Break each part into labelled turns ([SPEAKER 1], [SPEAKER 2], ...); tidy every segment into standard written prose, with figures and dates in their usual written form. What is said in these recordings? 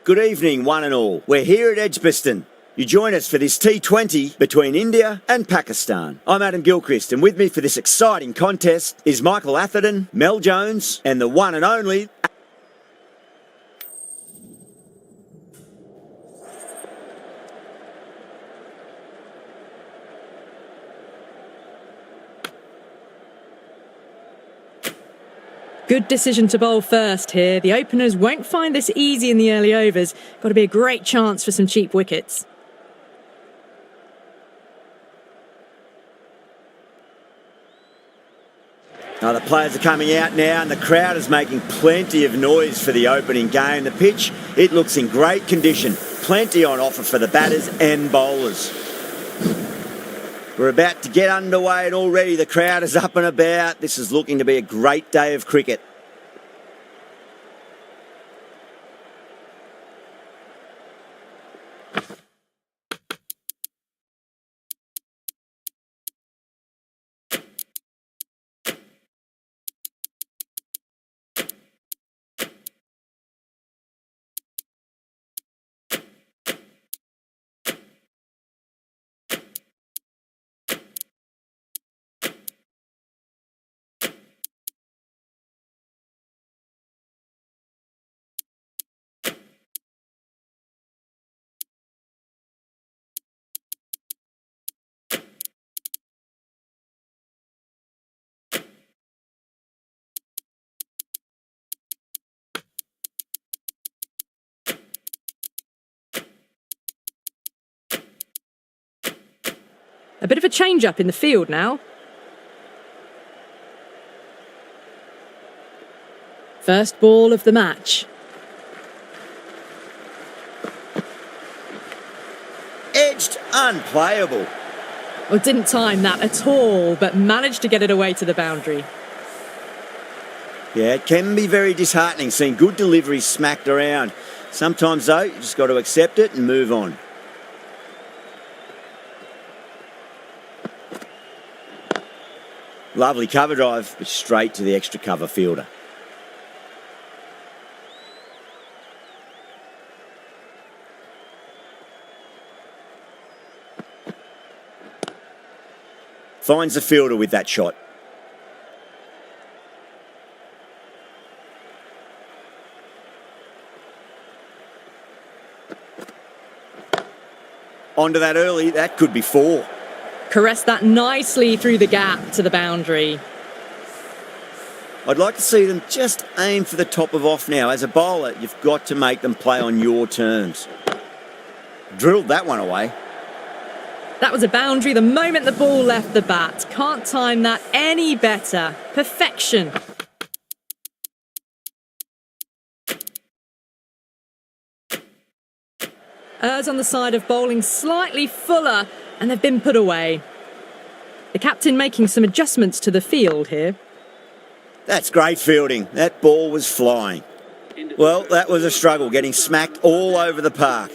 [SPEAKER 1] Good evening, one and all. We're here at Edgbaston. You join us for this T20 between India and Pakistan. I'm Adam Gilchrist, and with me for this exciting contest is Michael Atherton, Mel Jones, and the one and only...
[SPEAKER 2] Good decision to bowl first here. The openers won't find this easy in the early overs. Got to be a great chance for some cheap wickets.
[SPEAKER 1] Now the players are coming out now and the crowd is making plenty of noise for the opening game. The pitch, it looks in great condition. Plenty on offer for the batters and bowlers. We're about to get underway and already the crowd is up and about. This is looking to be a great day of cricket.
[SPEAKER 2] A bit of a change-up in the field now. First ball of the match.
[SPEAKER 1] Edged, unplayable.
[SPEAKER 2] Well, didn't time that at all, but managed to get it away to the boundary.
[SPEAKER 1] Yeah, it can be very disheartening seeing good deliveries smacked around. Sometimes, though, you just got to accept it and move on. Lovely cover drive, but straight to the extra cover fielder. Finds the fielder with that shot. Onto that early, that could be four.
[SPEAKER 2] Caressed that nicely through the gap to the boundary.
[SPEAKER 1] I'd like to see them just aim for the top of off now. As a bowler, you've got to make them play on your terms. Drilled that one away.
[SPEAKER 2] That was a boundary the moment the ball left the bat. Can't time that any better. Perfection. Errs on the side of bowling slightly fuller, and they've been put away. The captain making some adjustments to the field here.
[SPEAKER 1] That's great fielding. That ball was flying. Well, that was a struggle, getting smacked all over the park.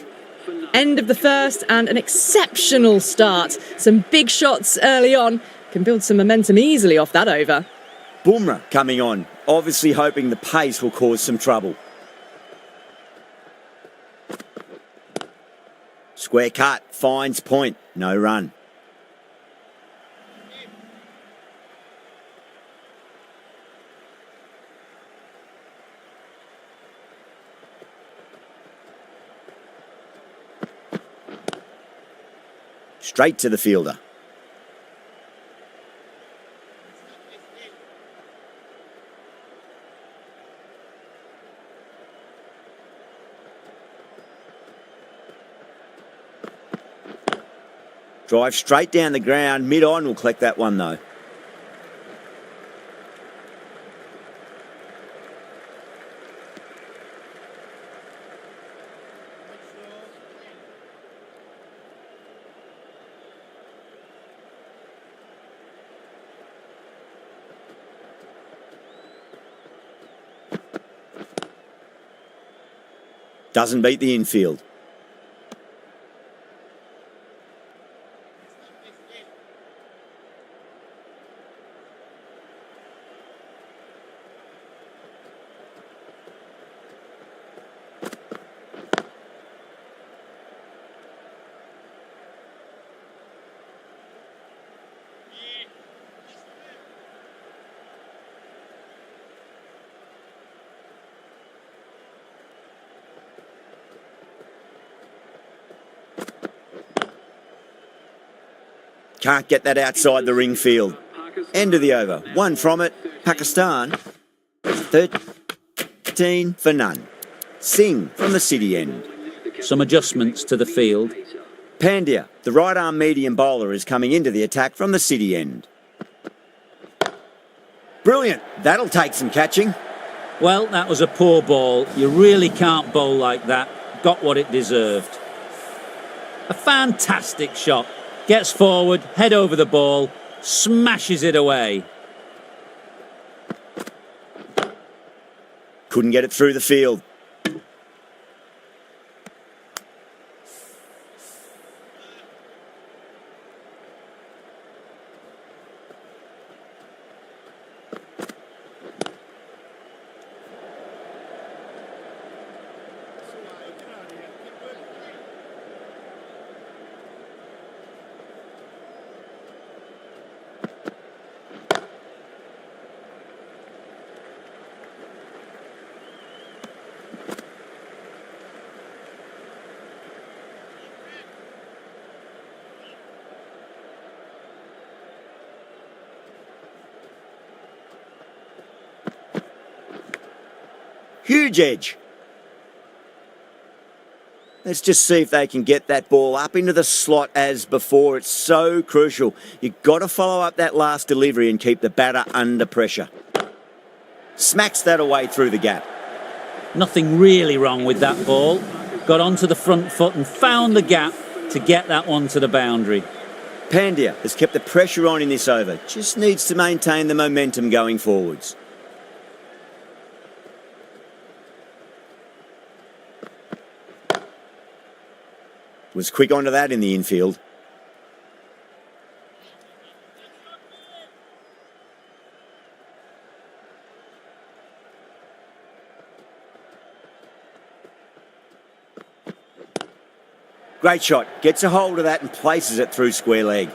[SPEAKER 2] End of the first and an exceptional start. Some big shots early on. Can build some momentum easily off that over.
[SPEAKER 1] Bumrah coming on, obviously hoping the pace will cause some trouble. Square cut, finds point, no run. Straight to the fielder. Drive straight down the ground, mid-on will collect that one though. Doesn't beat the infield. Can't get that outside the ring field. End of the over. One from it. Pakistan, 13 for none. Singh from the city end.
[SPEAKER 3] Some adjustments to the field.
[SPEAKER 1] Pandya, the right-arm medium bowler, is coming into the attack from the city end. Brilliant. That'll take some catching.
[SPEAKER 3] Well, that was a poor ball. You really can't bowl like that. Got what it deserved. A fantastic shot. Gets forward, head over the ball, smashes it away.
[SPEAKER 1] Couldn't get it through the field. Huge edge. Let's just see if they can get that ball up into the slot as before. It's so crucial. You've got to follow up that last delivery and keep the batter under pressure. Smacks that away through the gap.
[SPEAKER 3] Nothing really wrong with that ball. Got onto the front foot and found the gap to get that one to the boundary.
[SPEAKER 1] Pandya has kept the pressure on in this over. Just needs to maintain the momentum going forwards. Was quick onto that in the infield. Great shot. Gets a hold of that and places it through square leg.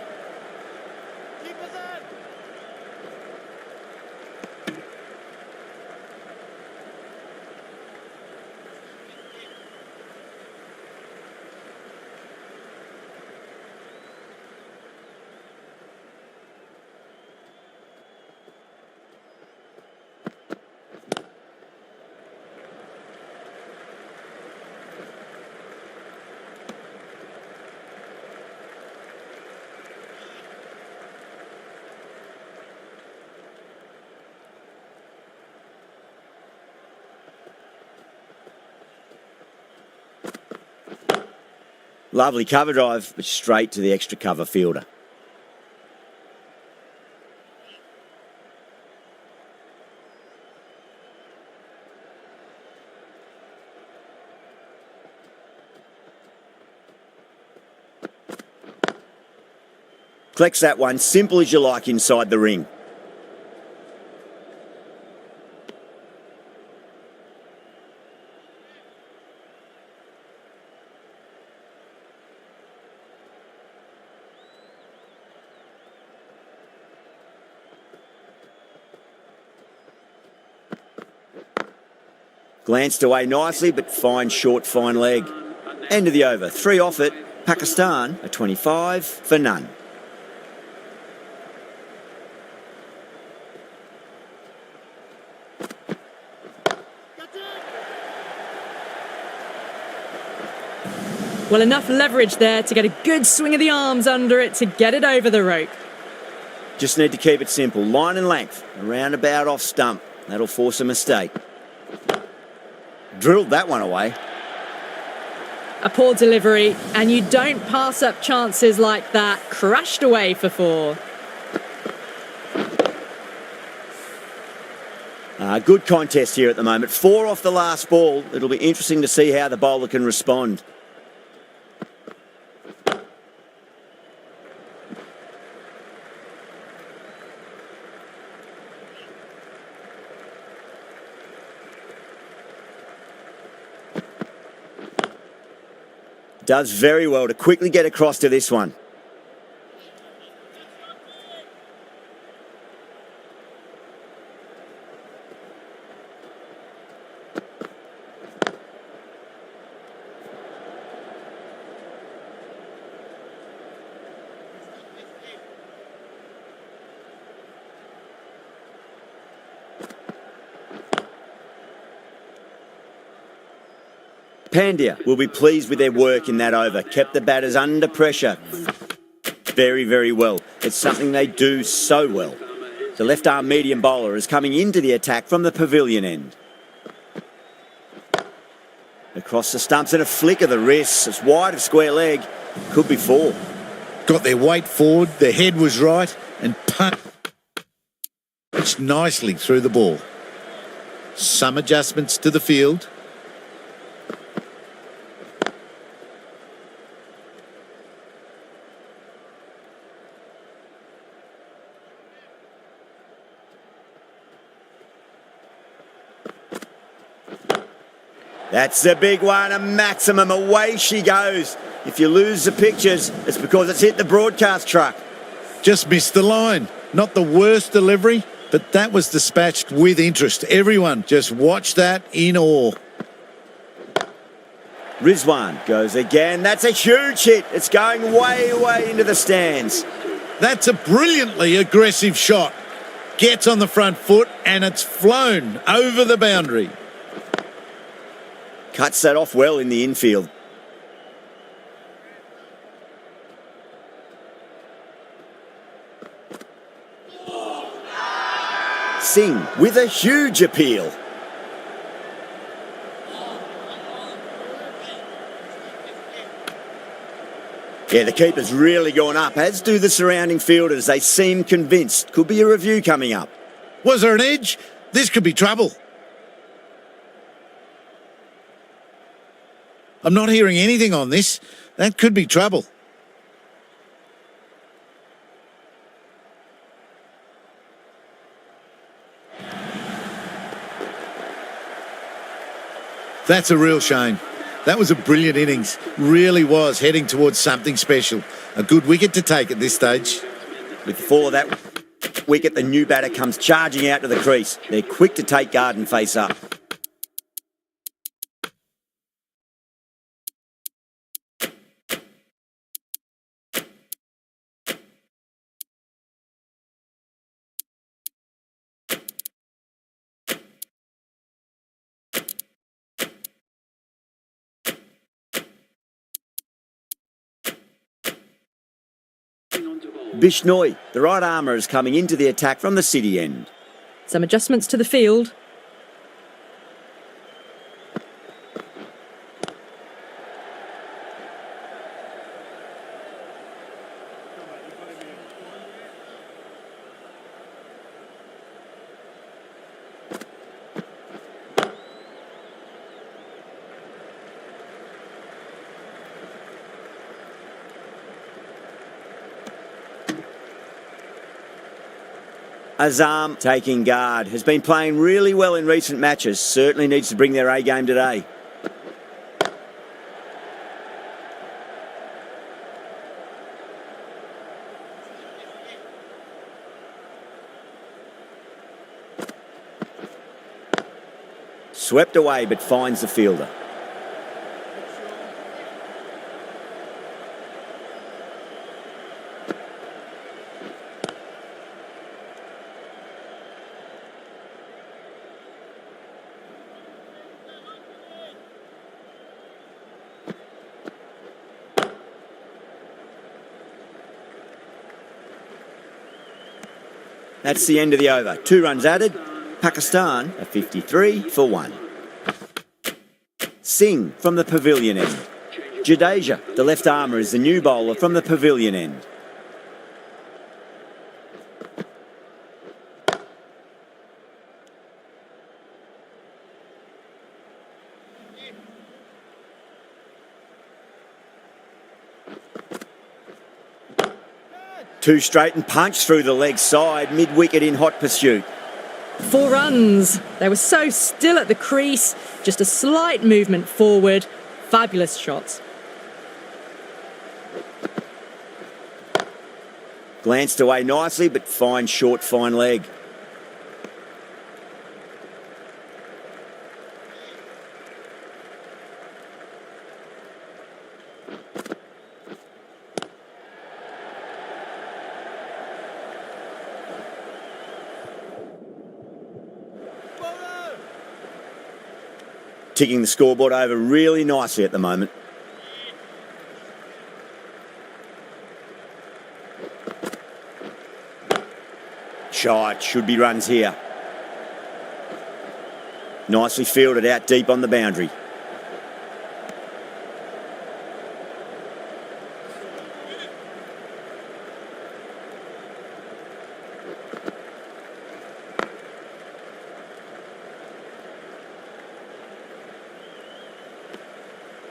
[SPEAKER 1] Lovely cover drive, but straight to the extra cover fielder. Collects that one, simple as you like inside the ring. Glanced away nicely, but fine short, fine leg. End of the over. 3 off it. Pakistan, a 25 for none.
[SPEAKER 2] Well, enough leverage there to get a good swing of the arms under it to get it over the rope.
[SPEAKER 1] Just need to keep it simple. Line and length. Around about off stump. That'll force a mistake. Drilled that one away.
[SPEAKER 2] A poor delivery, and you don't pass up chances like that. Crashed away for 4.
[SPEAKER 1] Good contest here at the moment. 4 off the last ball. It'll be interesting to see how the bowler can respond. Does very well to quickly get across to this one. Pandya will be pleased with their work in that over. Kept the batters under pressure very, very well. It's something they do so well. The left-arm medium bowler is coming into the attack from the pavilion end. Across the stumps and a flick of the wrists. It's wide of square leg. Could be four.
[SPEAKER 4] Got their weight forward, their head was right, and punched nicely through the ball. Some adjustments to the field.
[SPEAKER 1] That's the big one, a maximum. Away she goes. If you lose the pictures, it's because it's hit the broadcast truck.
[SPEAKER 4] Just missed the line. Not the worst delivery, but that was dispatched with interest. Everyone just watched that in awe.
[SPEAKER 1] Rizwan goes again. That's a huge hit. It's going way, way into the stands.
[SPEAKER 4] That's a brilliantly aggressive shot. Gets on the front foot and it's flown over the boundary.
[SPEAKER 1] Cuts that off well in the infield. Singh with a huge appeal. Yeah, the keeper's really gone up, as do the surrounding fielders. They seem convinced. Could be a review coming up.
[SPEAKER 4] Was there an edge? This could be trouble. I'm not hearing anything on this. That could be trouble. That's a real shame. That was a brilliant innings. Really was heading towards something special. A good wicket to take at this stage.
[SPEAKER 1] With the fall of that wicket, the new batter comes charging out to the crease. They're quick to take guard and face up. Bishnoi, the right armour, is coming into the attack from the city end.
[SPEAKER 2] Some adjustments to the field.
[SPEAKER 1] Azam, taking guard, has been playing really well in recent matches. Certainly needs to bring their A game today. Swept away but finds the fielder. That's the end of the over. 2 runs added. Pakistan are 53 for 1. Singh from the pavilion end. Jadeja, the left armour, is the new bowler from the pavilion end. Two straight and punch through the leg side, mid-wicket in hot pursuit.
[SPEAKER 2] 4 runs. They were so still at the crease. Just a slight movement forward. Fabulous shots.
[SPEAKER 1] Glanced away nicely, but fine short, fine leg. ticking the scoreboard over really nicely at the moment. Shot, should be runs here. Nicely fielded out deep on the boundary.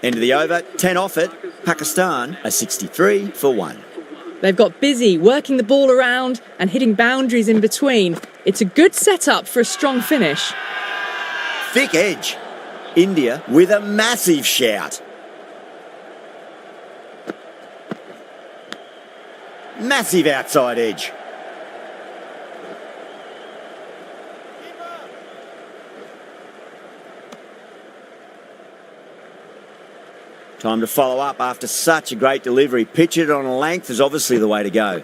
[SPEAKER 1] End of the over, 10 off it. Pakistan are 63 for 1.
[SPEAKER 2] They've got busy working the ball around and hitting boundaries in between. It's a good setup for a strong finish.
[SPEAKER 1] Thick edge. India with a massive shout. Massive outside edge. Time to follow up after such a great delivery. Pitch it on a length is obviously the way to go.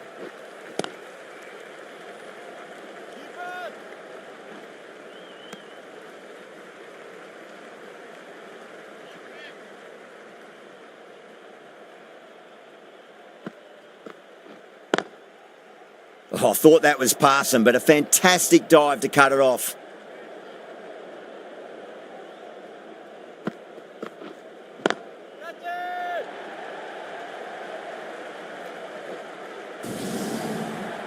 [SPEAKER 1] Oh, I thought that was passing, but a fantastic dive to cut it off.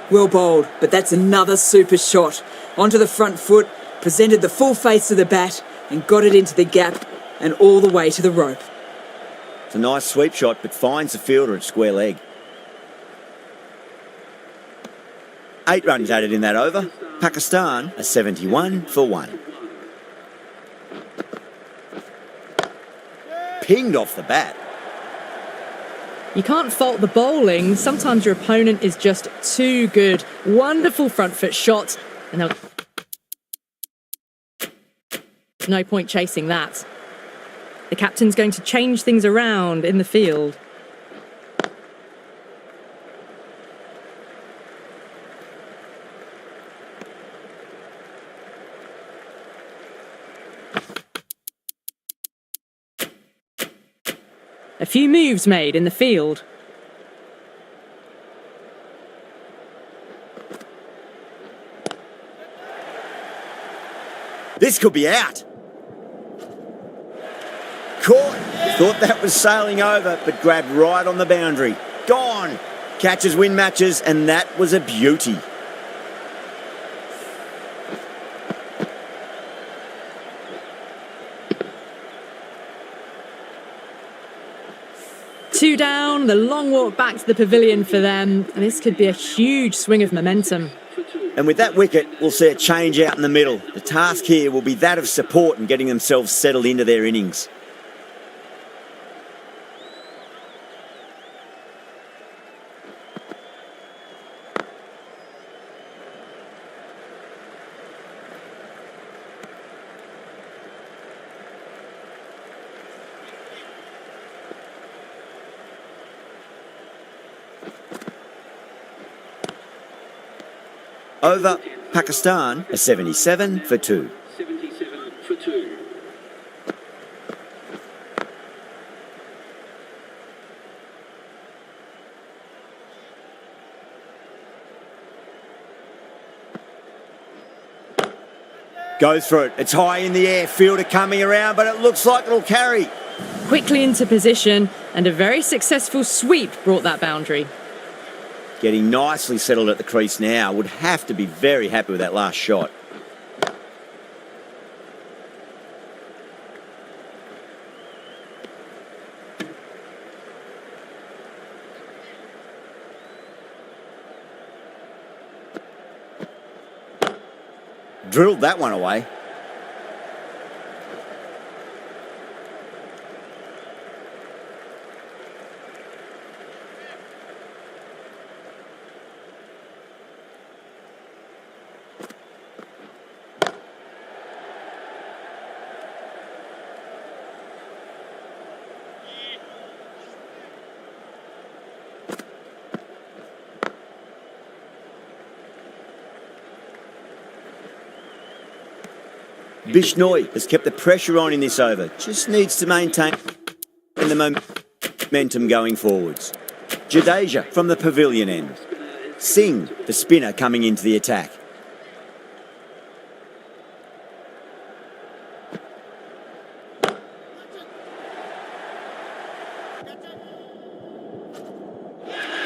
[SPEAKER 5] Well bowled, but that's another super shot. Onto the front foot, presented the full face of the bat and got it into the gap and all the way to the rope.
[SPEAKER 1] It's a nice sweep shot, but finds the fielder at square leg. 8 runs added in that over. Pakistan are 71 for 1. Pinged off the bat.
[SPEAKER 2] You can't fault the bowling. Sometimes your opponent is just too good. Wonderful front foot shot. And no point chasing that. The captain's going to change things around in the field. A few moves made in the field.
[SPEAKER 1] This could be out. Caught. Thought that was sailing over, but grabbed right on the boundary. Gone. Catches win matches, and that was a beauty.
[SPEAKER 2] Two down, the long walk back to the pavilion for them, and this could be a huge swing of momentum.
[SPEAKER 1] And with that wicket, we'll see a change out in the middle. The task here will be that of support and getting themselves settled into their innings. Over, Pakistan are 77 for 2.
[SPEAKER 6] 77 for 2.
[SPEAKER 1] Goes for it. It's high in the air. Fielder coming around, but it looks like it'll carry.
[SPEAKER 2] Quickly into position, and a very successful sweep brought that boundary.
[SPEAKER 1] Getting nicely settled at the crease now. Would have to be very happy with that last shot. Drilled that one away. Bishnoi has kept the pressure on in this over. Just needs to maintain the momentum going forwards. Jadeja from the pavilion end. Singh, the spinner, coming into the attack.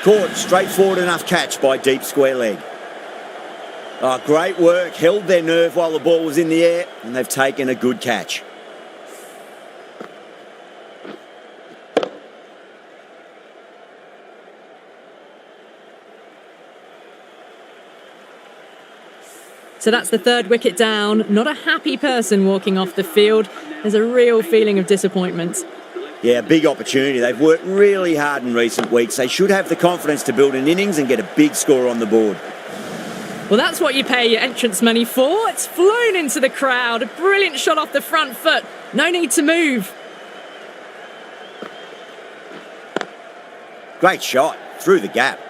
[SPEAKER 1] Caught, straightforward enough catch by deep square leg. Oh, great work, held their nerve while the ball was in the air, and they've taken a good catch.
[SPEAKER 2] So that's the third wicket down. Not a happy person walking off the field. There's a real feeling of disappointment.
[SPEAKER 1] Yeah, big opportunity. They've worked really hard in recent weeks. They should have the confidence to build an innings and get a big score on the board.
[SPEAKER 2] Well, that's what you pay your entrance money for. It's flown into the crowd. A brilliant shot off the front foot. No need to move.
[SPEAKER 1] Great shot, through the gap.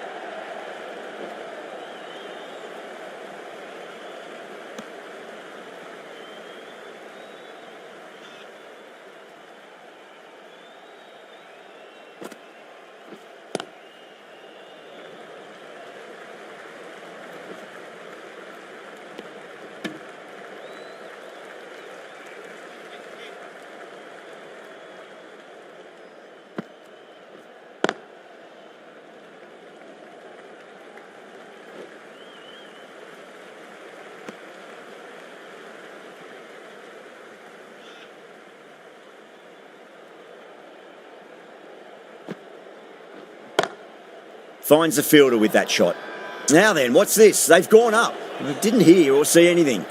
[SPEAKER 1] Finds the fielder with that shot. Now then, what's this? They've gone up. I didn't hear or see anything.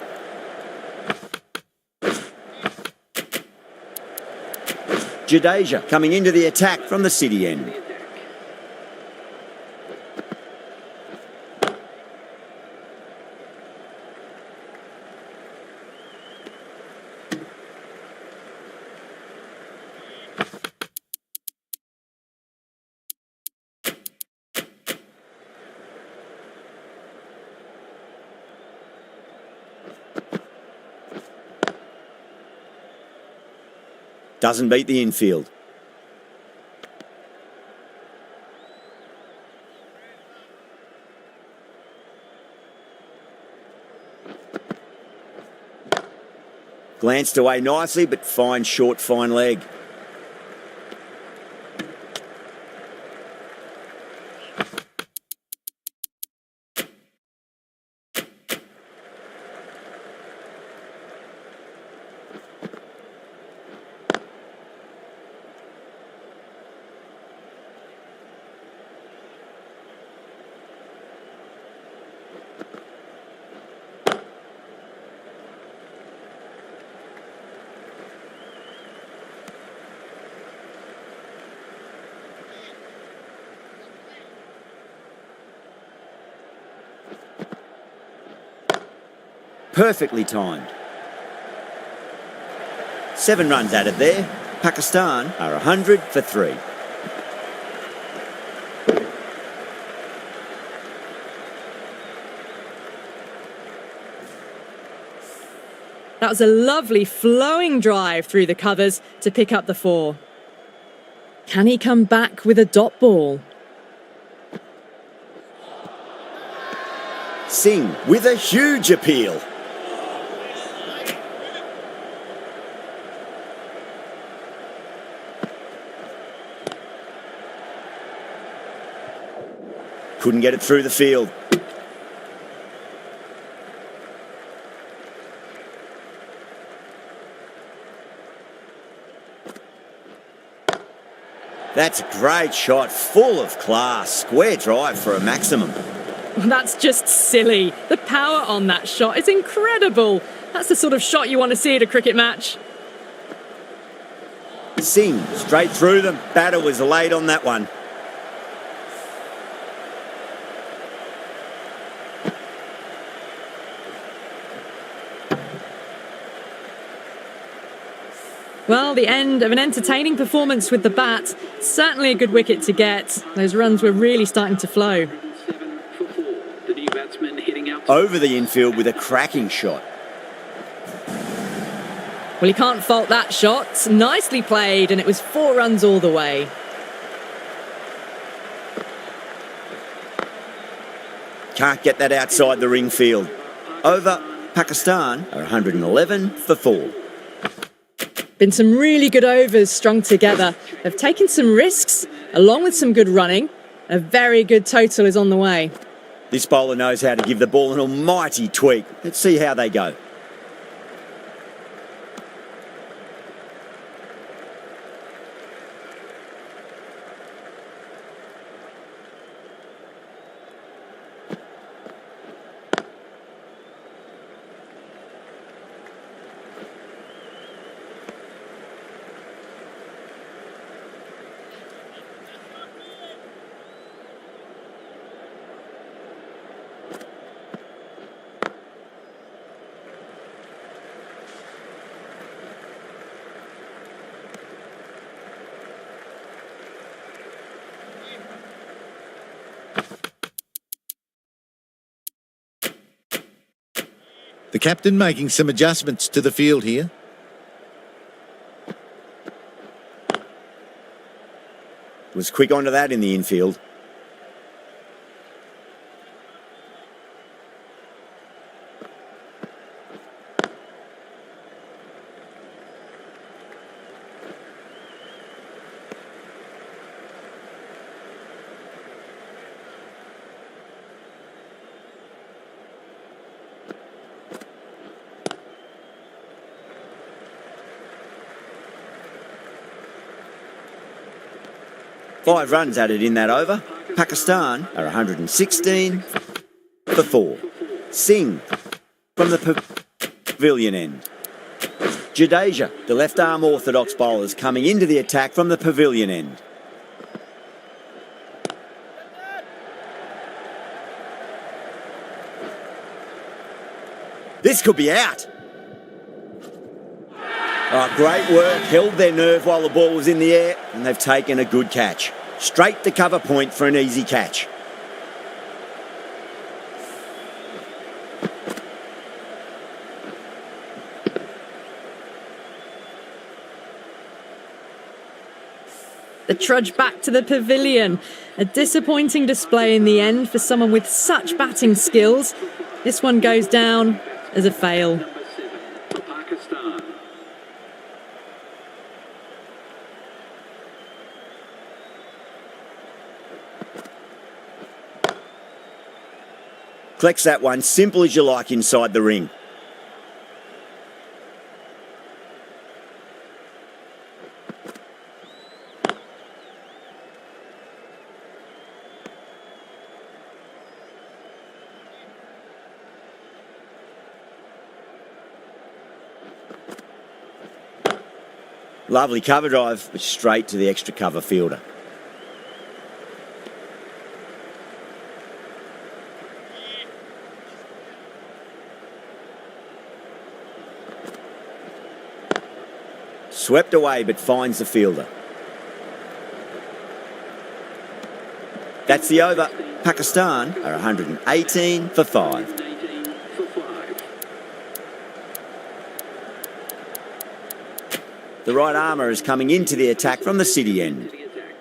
[SPEAKER 1] Jadeja coming into the attack from the city end. Doesn't beat the infield. Glanced away nicely, but fine short, fine leg. Perfectly timed. 7 runs added there. Pakistan are 100 for 3.
[SPEAKER 2] That was a lovely flowing drive through the covers to pick up the 4. Can he come back with a dot ball?
[SPEAKER 1] Singh with a huge appeal. Couldn't get it through the field. That's a great shot, full of class. Square drive for a maximum.
[SPEAKER 2] That's just silly. The power on that shot is incredible. That's the sort of shot you want to see at a cricket match.
[SPEAKER 1] Singh straight through them. Batter was late on that one.
[SPEAKER 2] Well, the end of an entertaining performance with the bat. Certainly a good wicket to get. Those runs were really starting to flow.
[SPEAKER 6] 7 for 4. The new batsman heading out.
[SPEAKER 1] Over the infield with a cracking shot.
[SPEAKER 2] Well, he can't fault that shot. Nicely played, and it was 4 runs all the way.
[SPEAKER 1] Can't get that outside the ring field. Over, Pakistan are 111 for 4.
[SPEAKER 2] Been some really good overs strung together. They've taken some risks, along with some good running. A very good total is on the way.
[SPEAKER 1] This bowler knows how to give the ball an almighty tweak. Let's see how they go.
[SPEAKER 4] The captain making some adjustments to the field here.
[SPEAKER 1] Was quick onto that in the infield. Five runs added in that over. Pakistan are 116 for 4. Singh from the pavilion end. Jadeja, the left-arm orthodox bowlers, coming into the attack from the pavilion end. This could be out. Oh, great work, held their nerve while the ball was in the air, and they've taken a good catch. Straight to cover point for an easy catch.
[SPEAKER 2] The trudge back to the pavilion. A disappointing display in the end for someone with such batting skills. This one goes down as a fail.
[SPEAKER 6] Number 7 for Pakistan.
[SPEAKER 1] Collects that one, simple as you like inside the ring. Lovely cover drive, but straight to the extra cover fielder. Swept away, but finds the fielder. That's the over. Pakistan are 118 for 5.
[SPEAKER 6] 18 for 5.
[SPEAKER 1] The right armour is coming into the attack from the city end.
[SPEAKER 6] To the attack.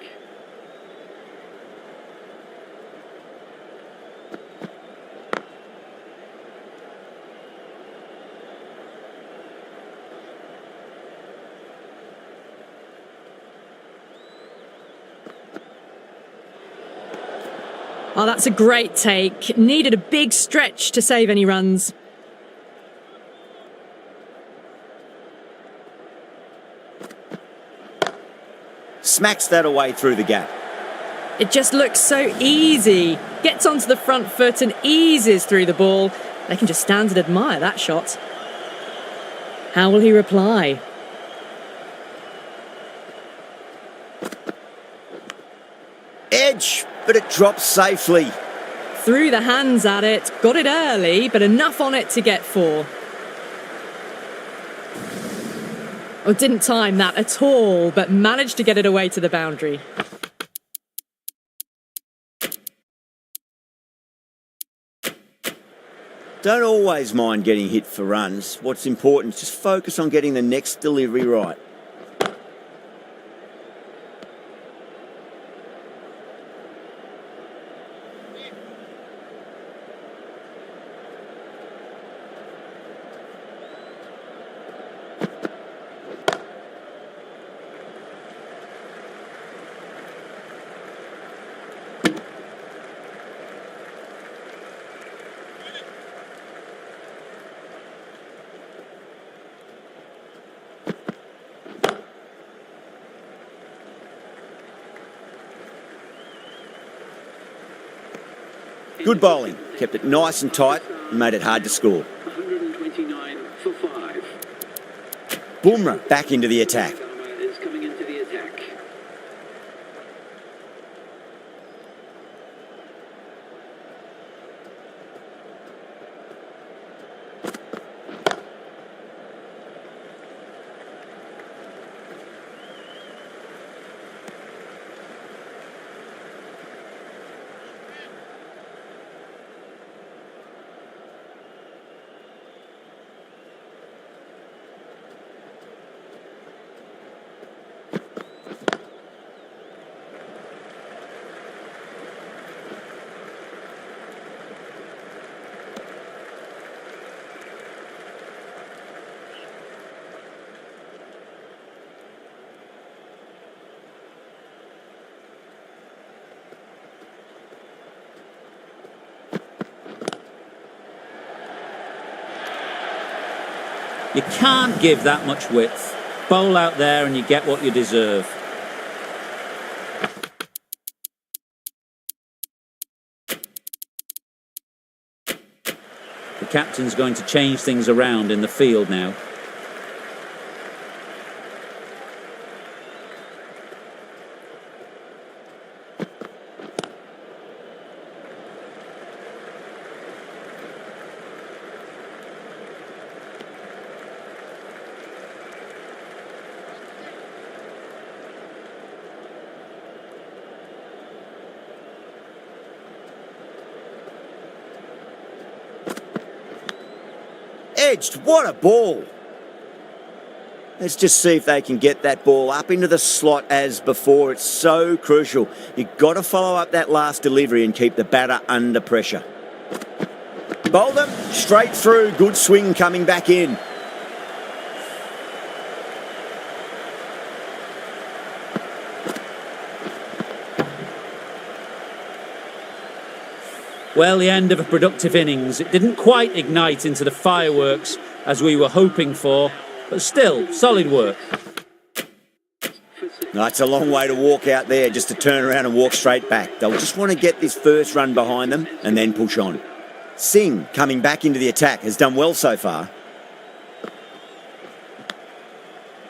[SPEAKER 2] Oh, that's a great take. Needed a big stretch to save any runs.
[SPEAKER 1] Smacks that away through the gap.
[SPEAKER 2] It just looks so easy. Gets onto the front foot and eases through the ball. They can just stand and admire that shot. How will he reply?
[SPEAKER 1] Edge, but it drops safely.
[SPEAKER 2] Threw the hands at it, got it early, but enough on it to get 4. Oh, didn't time that at all, but managed to get it away to the boundary.
[SPEAKER 1] Don't always mind getting hit for runs. What's important is just focus on getting the next delivery right. Good bowling. Kept it nice and tight and made it hard to score.
[SPEAKER 6] 129 for 5.
[SPEAKER 1] Bumrah back into the attack.
[SPEAKER 6] Sharma is coming into the attack.
[SPEAKER 3] You can't give that much width. Bowl out there and you get what you deserve. The captain's going to change things around in the field now.
[SPEAKER 1] Edged, what a ball. Let's just see if they can get that ball up into the slot as before. It's so crucial. You've got to follow up that last delivery and keep the batter under pressure. Bowled them straight through. Good swing coming back in.
[SPEAKER 3] Well, the end of a productive innings. It didn't quite ignite into the fireworks as we were hoping for, but still, solid work.
[SPEAKER 1] That's a long way to walk out there just to turn around and walk straight back. They'll just want to get this first run behind them and then push on. Singh, coming back into the attack, has done well so far.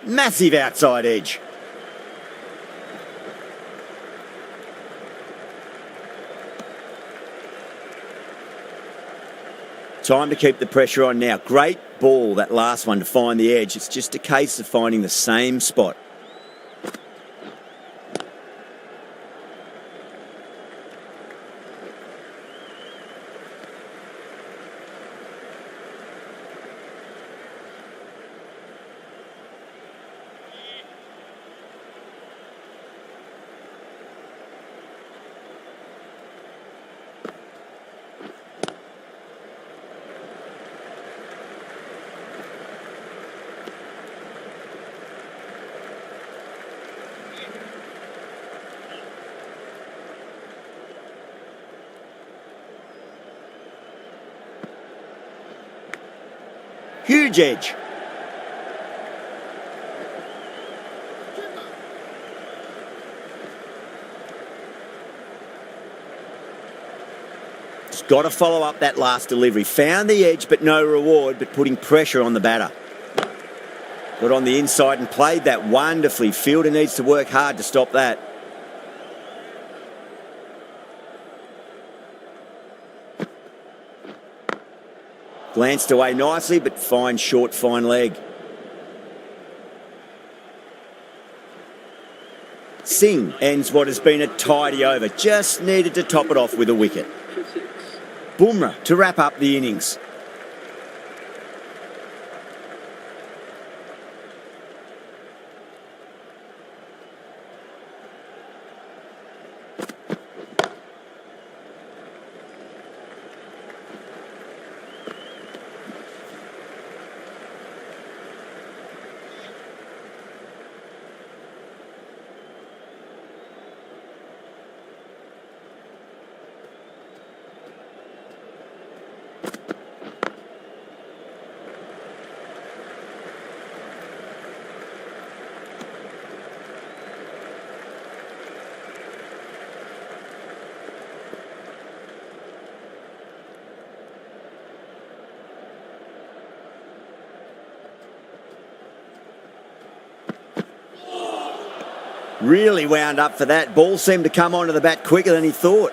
[SPEAKER 1] Massive outside edge. Time to keep the pressure on now. Great ball, that last one, to find the edge. It's just a case of finding the same spot. Huge edge. Just got to follow up that last delivery. Found the edge, but no reward, but putting pressure on the batter. Got on the inside and played that wonderfully. Fielder needs to work hard to stop that. Glanced away nicely, but fine short, fine leg. Singh ends what has been a tidy over. Just needed to top it off with a wicket. Bumrah to wrap up the innings. Really wound up for that. Ball seemed to come onto the bat quicker than he thought.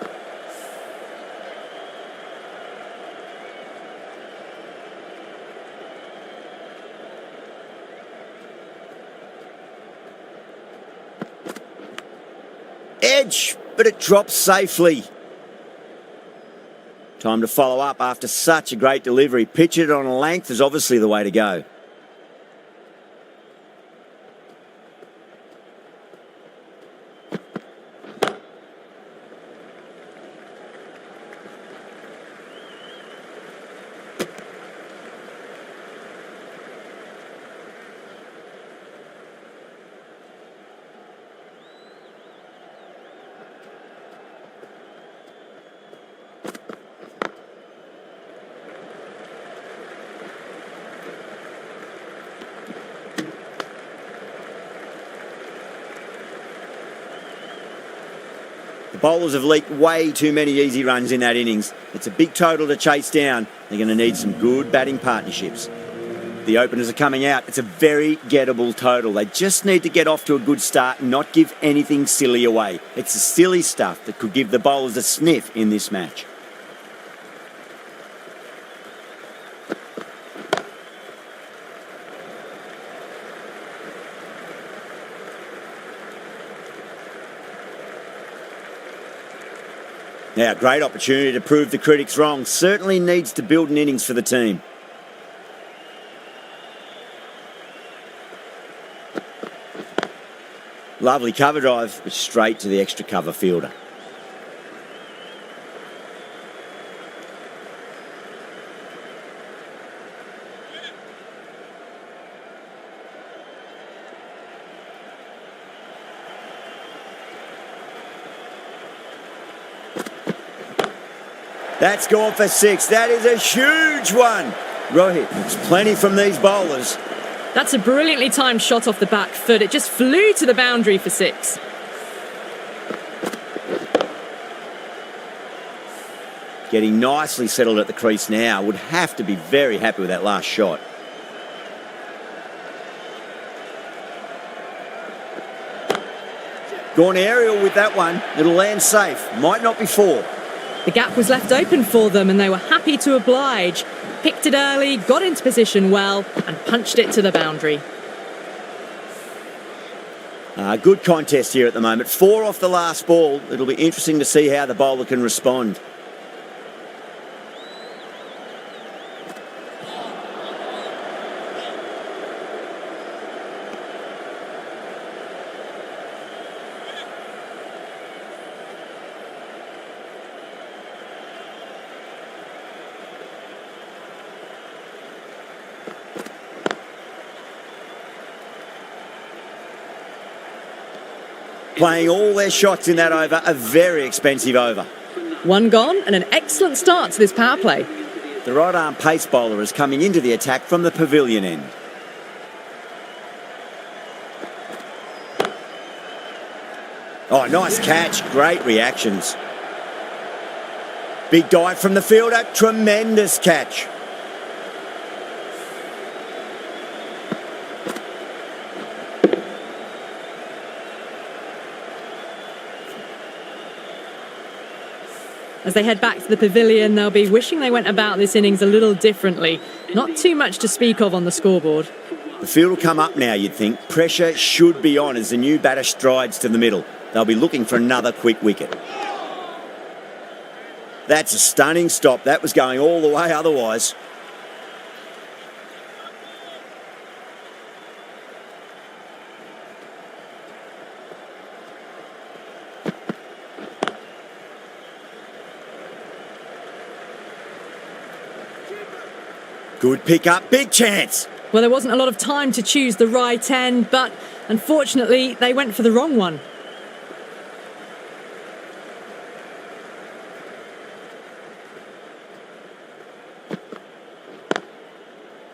[SPEAKER 1] Edge, but it drops safely. Time to follow up after such a great delivery. Pitch it on a length is obviously the way to go. The bowlers have leaked way too many easy runs in that innings. It's a big total to chase down. They're going to need some good batting partnerships. The openers are coming out. It's a very gettable total. They just need to get off to a good start and not give anything silly away. It's the silly stuff that could give the bowlers a sniff in this match. Now, great opportunity to prove the critics wrong. Certainly needs to build an innings for the team. Lovely cover drive, but straight to the extra cover fielder. That's gone for 6. That is a huge one. Rohit, it's plenty from these bowlers.
[SPEAKER 2] That's a brilliantly timed shot off the back foot. It just flew to the boundary for 6.
[SPEAKER 1] Getting nicely settled at the crease now. Would have to be very happy with that last shot. Gone aerial with that one. It'll land safe. Might not be 4.
[SPEAKER 2] The gap was left open for them and they were happy to oblige. Picked it early, got into position well and punched it to the boundary.
[SPEAKER 1] Good contest here at the moment. 4 off the last ball. It'll be interesting to see how the bowler can respond. Playing all their shots in that over, a very expensive over.
[SPEAKER 2] 1 gone and an excellent start to this power play.
[SPEAKER 1] The right arm pace bowler is coming into the attack from the pavilion end. Oh, nice catch. Great reactions. Big dive from the fielder. Tremendous catch.
[SPEAKER 2] As they head back to the pavilion, they'll be wishing they went about this innings a little differently. Not too much to speak of on the scoreboard.
[SPEAKER 1] The field will come up now, you'd think. Pressure should be on as the new batter strides to the middle. They'll be looking for another quick wicket. That's a stunning stop. That was going all the way otherwise. Good pick up, big chance.
[SPEAKER 2] Well, there wasn't a lot of time to choose the right end, but unfortunately they went for the wrong one.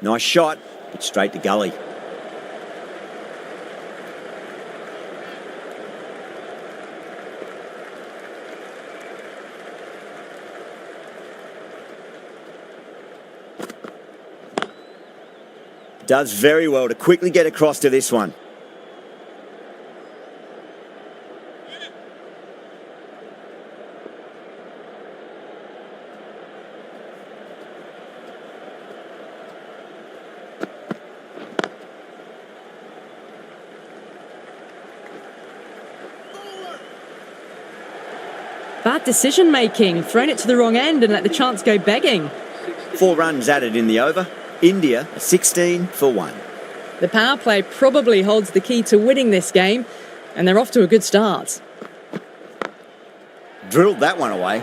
[SPEAKER 1] Nice shot, but straight to gully. Does very well to quickly get across to this one.
[SPEAKER 2] Bad decision making, thrown it to the wrong end and let the chance go begging.
[SPEAKER 1] 4 runs added in the over. India 16 for 1.
[SPEAKER 2] The power play probably holds the key to winning this game, and they're off to a good start.
[SPEAKER 1] Drilled that one away.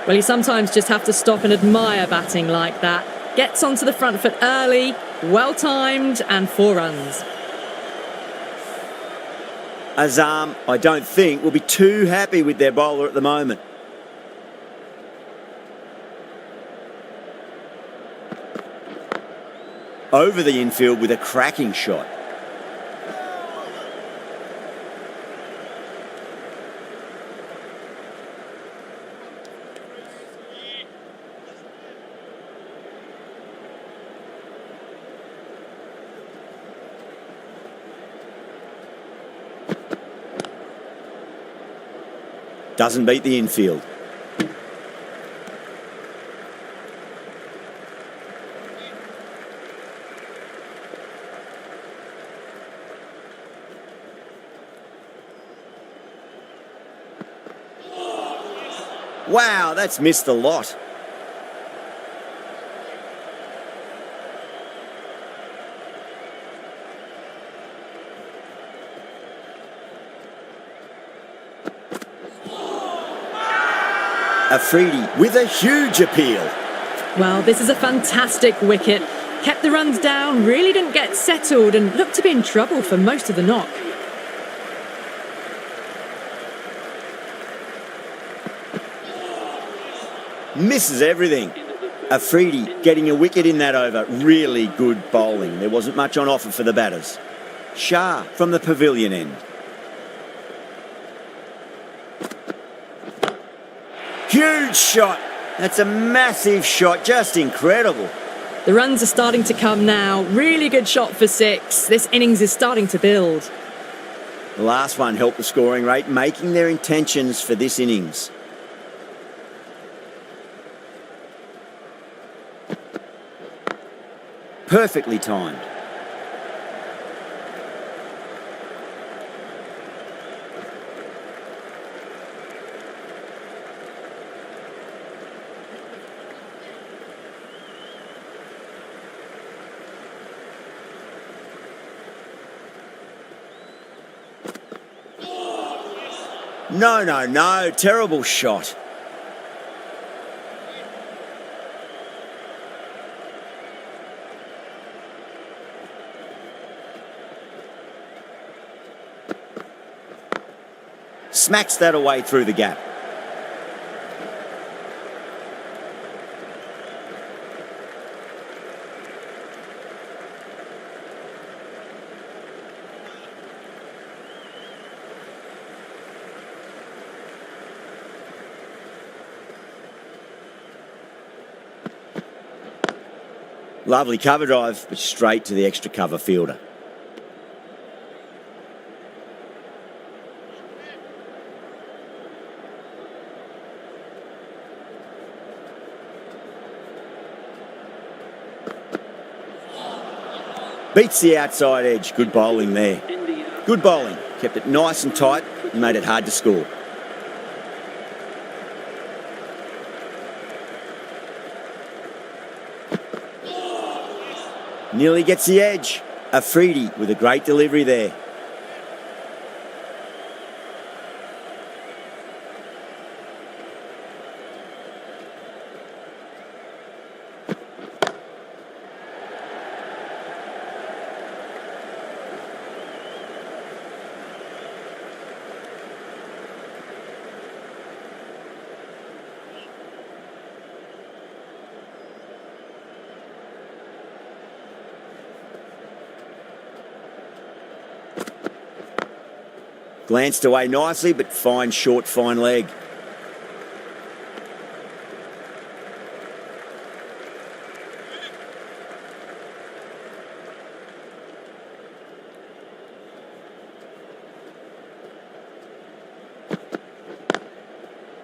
[SPEAKER 2] Well, you sometimes just have to stop and admire batting like that. Gets onto the front foot early, well timed, and 4 runs.
[SPEAKER 1] Azam, I don't think, will be too happy with their bowler at the moment. Over the infield with a cracking shot. Doesn't beat the infield. Wow, that's missed a lot. Afridi with a huge appeal.
[SPEAKER 2] Well, this is a fantastic wicket. Kept the runs down, really didn't get settled, and looked to be in trouble for most of the knock.
[SPEAKER 1] Misses everything. Afridi getting a wicket in that over. Really good bowling. There wasn't much on offer for the batters. Shah from the pavilion end. Huge shot. That's a massive shot. Just incredible.
[SPEAKER 2] The runs are starting to come now. Really good shot for 6. This innings is starting to build.
[SPEAKER 1] The last one helped the scoring rate, making their intentions for this innings. Perfectly timed. No. Terrible shot. Smacks that away through the gap. Lovely cover drive, but straight to the extra cover fielder. Beats the outside edge. Good bowling there. Good bowling. Kept it nice and tight and made it hard to score. Nearly gets the edge. Afridi with a great delivery there. Glanced away nicely, but fine short, fine leg.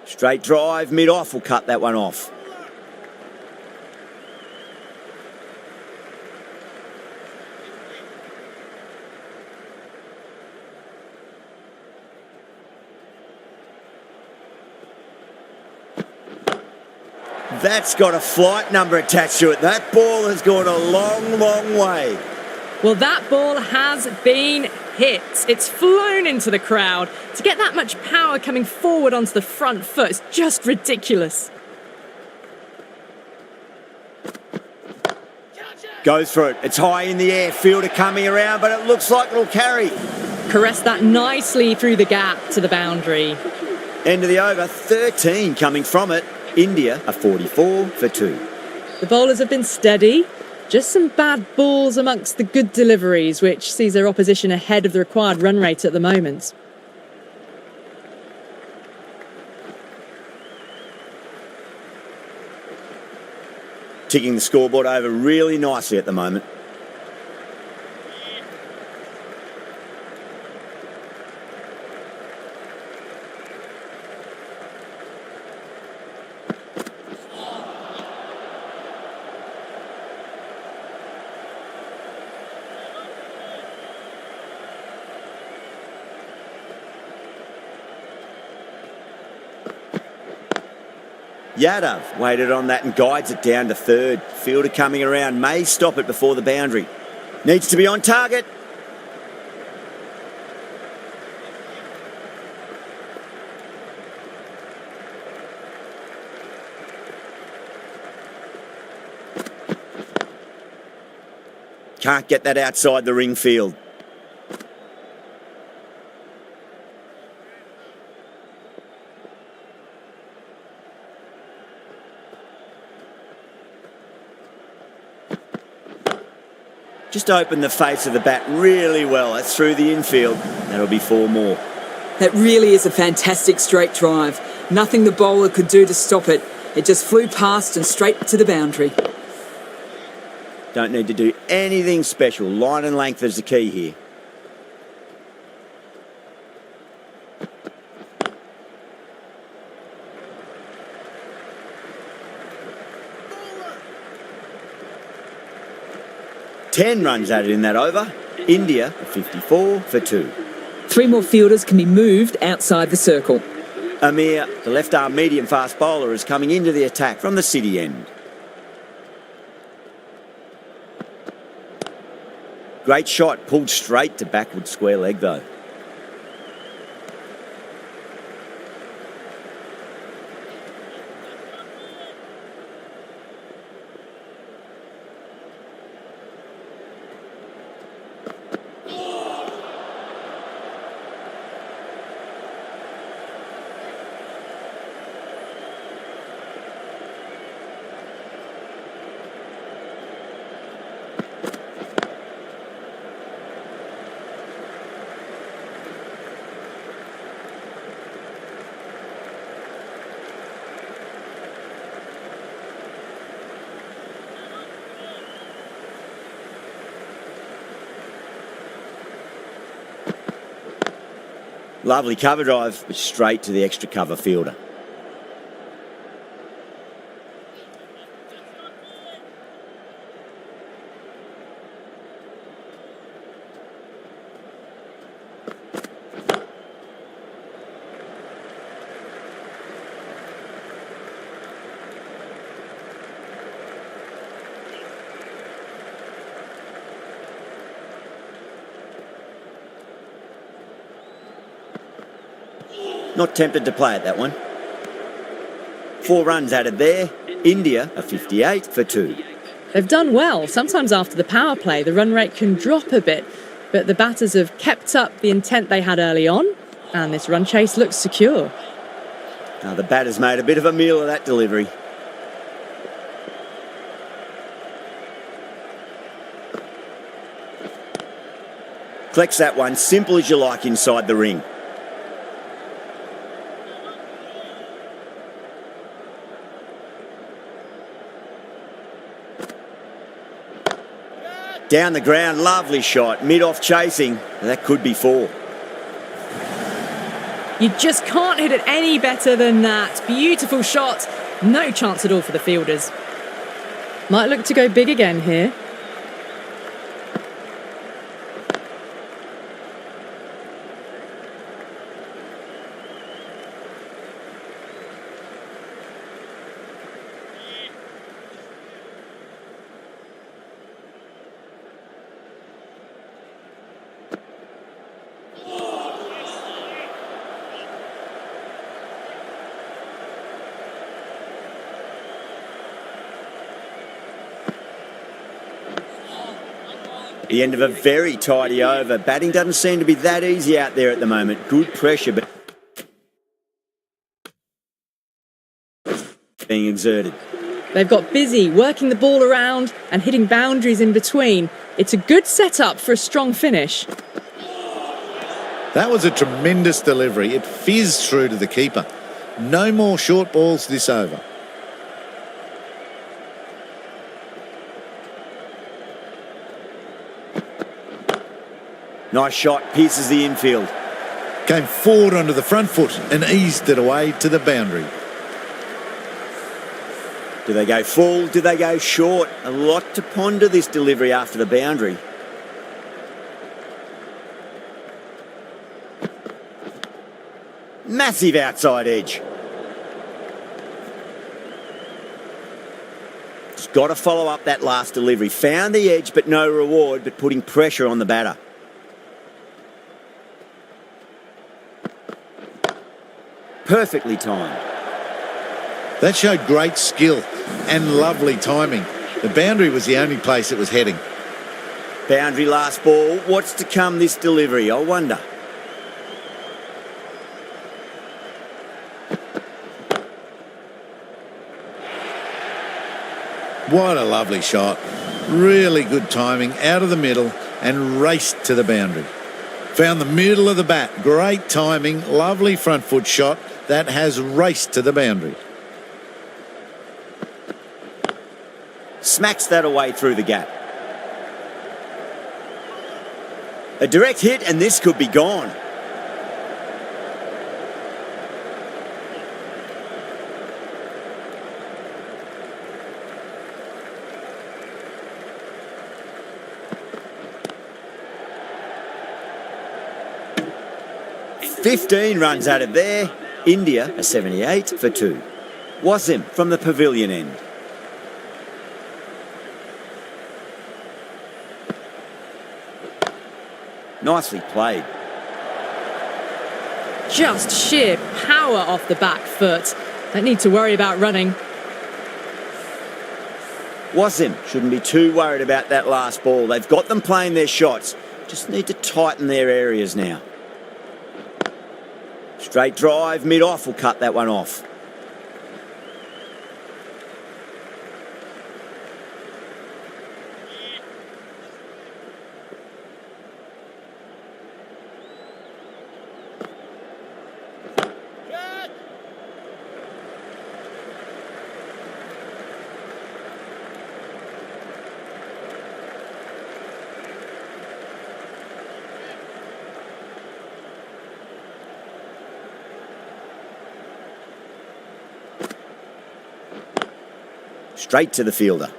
[SPEAKER 1] Straight drive, mid-off will cut that one off. That's got a flight number attached to it. That ball has gone a long, long way.
[SPEAKER 2] Well, that ball has been hit. It's flown into the crowd. To get that much power coming forward onto the front foot is just ridiculous.
[SPEAKER 1] Goes for it. It's high in the air. Fielder coming around, but it looks like it'll carry.
[SPEAKER 2] Caressed that nicely through the gap to the boundary.
[SPEAKER 1] End of the over. 13 coming from it. India are 44 for 2.
[SPEAKER 2] The bowlers have been steady. Just some bad balls amongst the good deliveries, which sees their opposition ahead of the required run rate at the moment.
[SPEAKER 1] Ticking the scoreboard over really nicely at the moment. Yadav waited on that and guides it down to third. Fielder coming around, may stop it before the boundary. Needs to be on target. Can't get that outside the ring field. Just opened the face of the bat really well. That's through the infield. That'll be 4 more.
[SPEAKER 5] That really is a fantastic straight drive. Nothing the bowler could do to stop it. It just flew past and straight to the boundary.
[SPEAKER 1] Don't need to do anything special. Line and length is the key here. Ten runs added in that over. India are 54 for 2.
[SPEAKER 5] 3 more fielders can be moved outside the circle.
[SPEAKER 1] Amir, the left-arm medium-fast bowler, is coming into the attack from the city end. Great shot, pulled straight to backward square leg though. Lovely cover drive, but straight to the extra cover fielder. Not tempted to play at that one. 4 runs added there. India are 58 for 2.
[SPEAKER 2] They've done well. Sometimes after the power play, the run rate can drop a bit, but the batters have kept up the intent they had early on, and this run chase looks secure.
[SPEAKER 1] Now the batter's made a bit of a meal of that delivery. Collects that one, simple as you like inside the ring. Down the ground, lovely shot, mid-off chasing. That could be 4.
[SPEAKER 2] You just can't hit it any better than that. Beautiful shot. No chance at all for the fielders. Might look to go big again here.
[SPEAKER 1] The end of a very tidy over. Batting doesn't seem to be that easy out there at the moment. Good pressure, but being exerted.
[SPEAKER 2] They've got busy working the ball around and hitting boundaries in between. It's a good setup for a strong finish.
[SPEAKER 4] That was a tremendous delivery. It fizzed through to the keeper. No more short balls this over.
[SPEAKER 1] Nice shot, pierces the infield.
[SPEAKER 4] Came forward onto the front foot and eased it away to the boundary.
[SPEAKER 1] Do they go full? Do they go short? A lot to ponder this delivery after the boundary. Massive outside edge. Just got to follow up that last delivery. Found the edge, but no reward, but putting pressure on the batter. Perfectly timed.
[SPEAKER 4] That showed great skill and lovely timing. The boundary was the only place it was heading.
[SPEAKER 1] Boundary last ball. What's to come this delivery? I wonder.
[SPEAKER 4] What a lovely shot. Really good timing out of the middle and raced to the boundary. Found the middle of the bat. Great timing. Lovely front foot shot that has raced to the boundary.
[SPEAKER 1] Smacks that away through the gap. A direct hit and this could be gone. "15 runs out of there. India a 78 for 2. Wasim from the pavilion end. Nicely played.
[SPEAKER 2] Just sheer power off the back foot. Don't need to worry about running.
[SPEAKER 1] Wasim shouldn't be too worried about that last ball. They've got them playing their shots. Just need to tighten their areas now. Straight drive, mid-off will cut that one off. Straight to the fielder.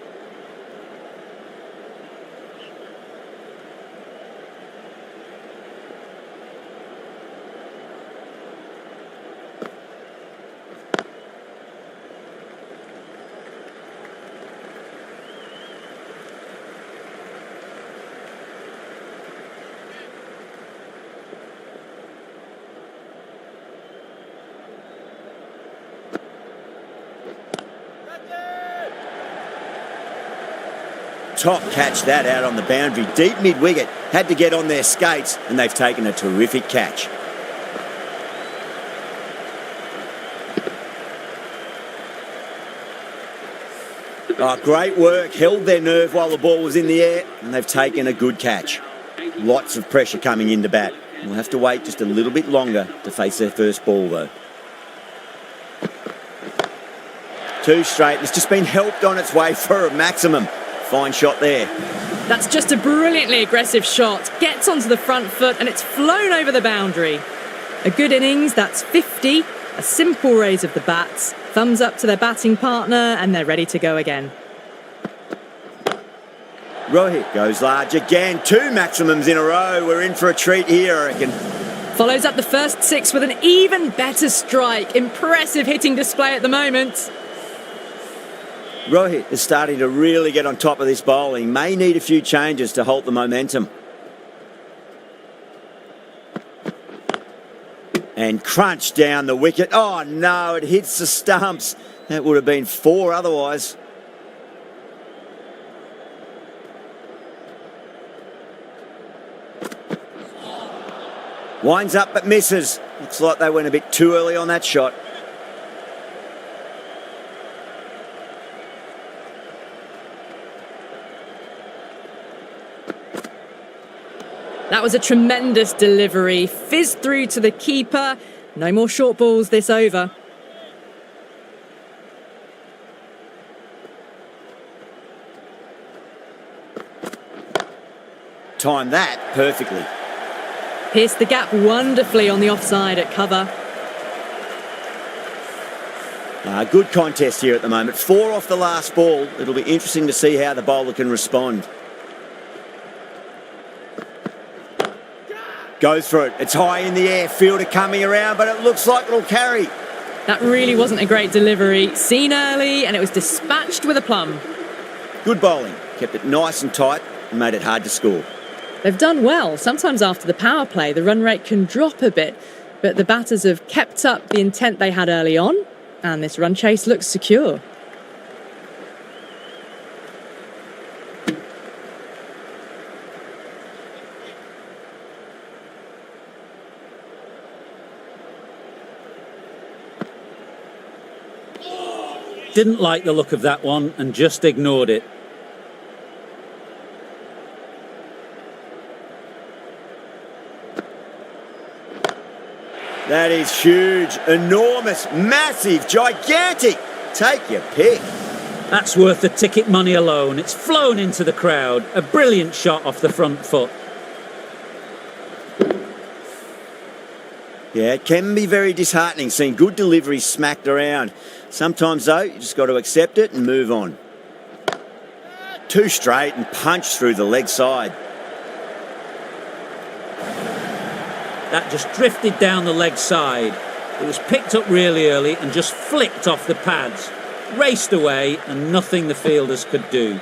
[SPEAKER 1] Top catch that out on the boundary. Deep mid-wicket. Had to get on their skates and they've taken a terrific catch. Oh, great work. Held their nerve while the ball was in the air and they've taken a good catch. Lots of pressure coming into bat. We'll have to wait just a little bit longer to face their first ball though. 2 straight. It's just been helped on its way for a maximum. Fine shot there.
[SPEAKER 2] That's just a brilliantly aggressive shot. Gets onto the front foot and it's flown over the boundary. A good innings, that's 50. A simple raise of the bats. Thumbs up to their batting partner and they're ready to go again.
[SPEAKER 1] Rohit goes large again. 2 maximums in a row. We're in for a treat here, I reckon.
[SPEAKER 2] Follows up the first 6 with an even better strike. Impressive hitting display at the moment.
[SPEAKER 1] Rohit is starting to really get on top of this bowling. May need a few changes to halt the momentum. And crunch down the wicket. Oh no, it hits the stumps. That would have been 4 otherwise. Winds up but misses. Looks like they went a bit too early on that shot.
[SPEAKER 2] That was a tremendous delivery. Fizzed through to the keeper. No more short balls this over.
[SPEAKER 1] Timed that perfectly.
[SPEAKER 2] Pierced the gap wonderfully on the offside at cover.
[SPEAKER 1] Good contest here at the moment. 4 off the last ball. It'll be interesting to see how the bowler can respond. Goes for it. It's high in the air. Fielder coming around, but it looks like it'll carry.
[SPEAKER 2] That really wasn't a great delivery. Seen early, and it was dispatched with a plum.
[SPEAKER 1] Good bowling. Kept it nice and tight and made it hard to score.
[SPEAKER 2] They've done well. Sometimes after the power play, the run rate can drop a bit, but the batters have kept up the intent they had early on, and this run chase looks secure.
[SPEAKER 3] Didn't like the look of that one and just ignored it.
[SPEAKER 1] That is huge, enormous, massive, gigantic. Take your pick.
[SPEAKER 3] That's worth the ticket money alone. It's flown into the crowd. A brilliant shot off the front foot.
[SPEAKER 1] Yeah, it can be very disheartening seeing good deliveries smacked around. Sometimes, though, you just got to accept it and move on. Too straight and punched through the leg side.
[SPEAKER 3] That just drifted down the leg side. It was picked up really early and just flicked off the pads. Raced away and nothing the fielders could do.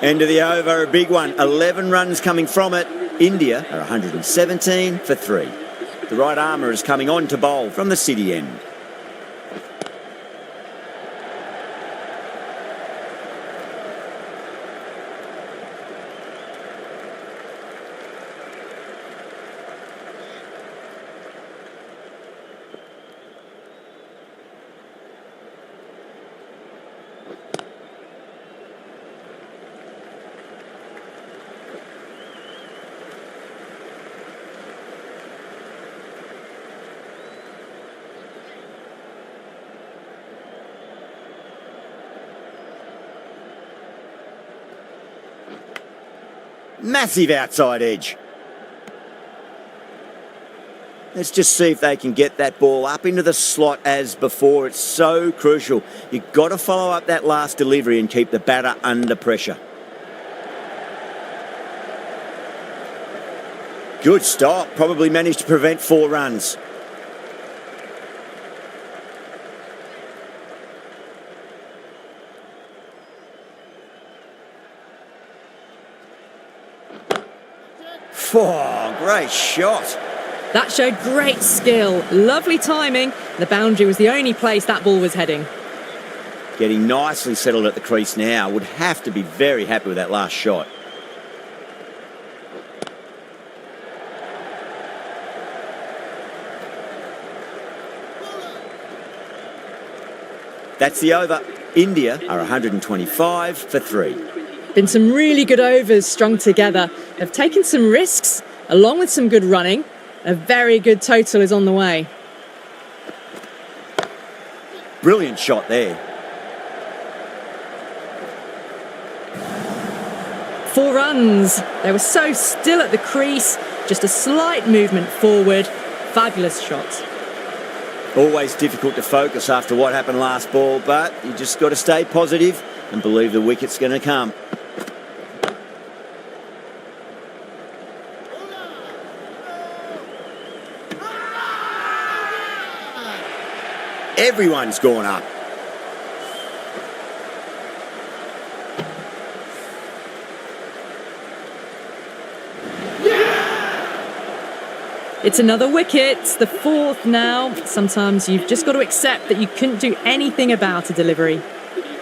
[SPEAKER 1] End of the over, a big one. 11 runs coming from it. India are 117 for 3. The right armour is coming on to bowl from the city end. Massive outside edge. Let's just see if they can get that ball up into the slot as before. It's so crucial. You've got to follow up that last delivery and keep the batter under pressure. Good stop. Probably managed to prevent 4 runs. Oh, great shot.
[SPEAKER 2] That showed great skill, lovely timing. The boundary was the only place that ball was heading.
[SPEAKER 1] Getting nicely settled at the crease now. Would have to be very happy with that last shot. That's the over. India are 125 for 3.
[SPEAKER 2] Been some really good overs strung together. They've taken some risks, along with some good running. A very good total is on the way.
[SPEAKER 1] Brilliant shot there.
[SPEAKER 2] 4 runs. They were so still at the crease. Just a slight movement forward. Fabulous shot.
[SPEAKER 1] Always difficult to focus after what happened last ball, but you just got to stay positive and believe the wicket's going to come. Everyone's gone up.
[SPEAKER 2] It's another wicket, the fourth now. Sometimes you've just got to accept that you couldn't do anything about a delivery.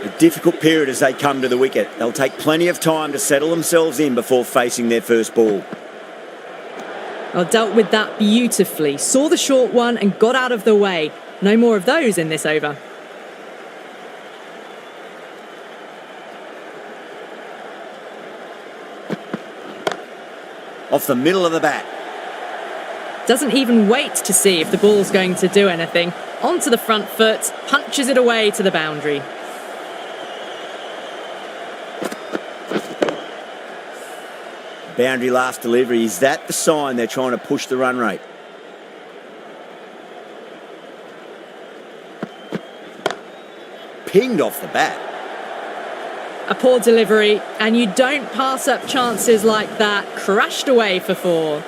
[SPEAKER 1] A difficult period as they come to the wicket. They'll take plenty of time to settle themselves in before facing their first ball.
[SPEAKER 2] Well, dealt with that beautifully. Saw the short one and got out of the way. No more of those in this over.
[SPEAKER 1] Off the middle of the bat.
[SPEAKER 2] Doesn't even wait to see if the ball's going to do anything. Onto the front foot, punches it away to the boundary.
[SPEAKER 1] Boundary last delivery. Is that the sign they're trying to push the run rate? Pinged off the bat.
[SPEAKER 2] A poor delivery, and you don't pass up chances like that. Crashed away for 4.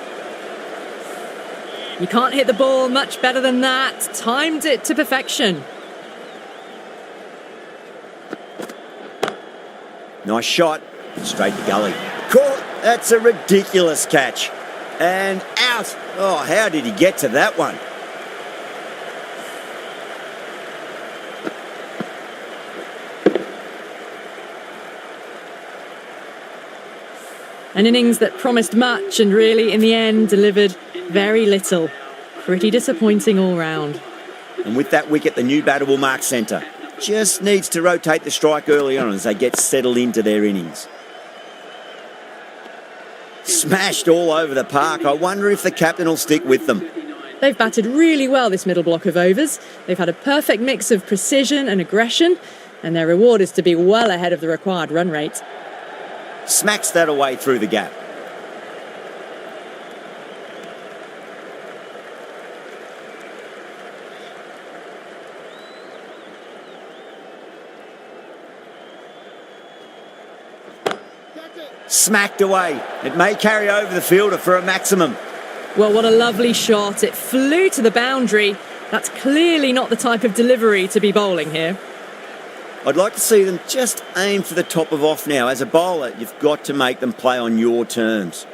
[SPEAKER 2] You can't hit the ball much better than that. Timed it to perfection.
[SPEAKER 1] Nice shot. Straight to gully. Caught. That's a ridiculous catch. And out. Oh, how did he get to that one?
[SPEAKER 2] An innings that promised much and really, in the end, delivered very little. Pretty disappointing all round.
[SPEAKER 1] And with that wicket, the new batter will mark centre. Just needs to rotate the strike early on as they get settled into their innings. Smashed all over the park. I wonder if the captain will stick with them.
[SPEAKER 2] They've batted really well this middle block of overs. They've had a perfect mix of precision and aggression, and their reward is to be well ahead of the required run rate.
[SPEAKER 1] Smacks that away through the gap. Smacked away. It may carry over the fielder for a maximum.
[SPEAKER 2] Well, what a lovely shot. It flew to the boundary. That's clearly not the type of delivery to be bowling here.
[SPEAKER 1] I'd like to see them just aim for the top of off now. As a bowler, you've got to make them play on your terms.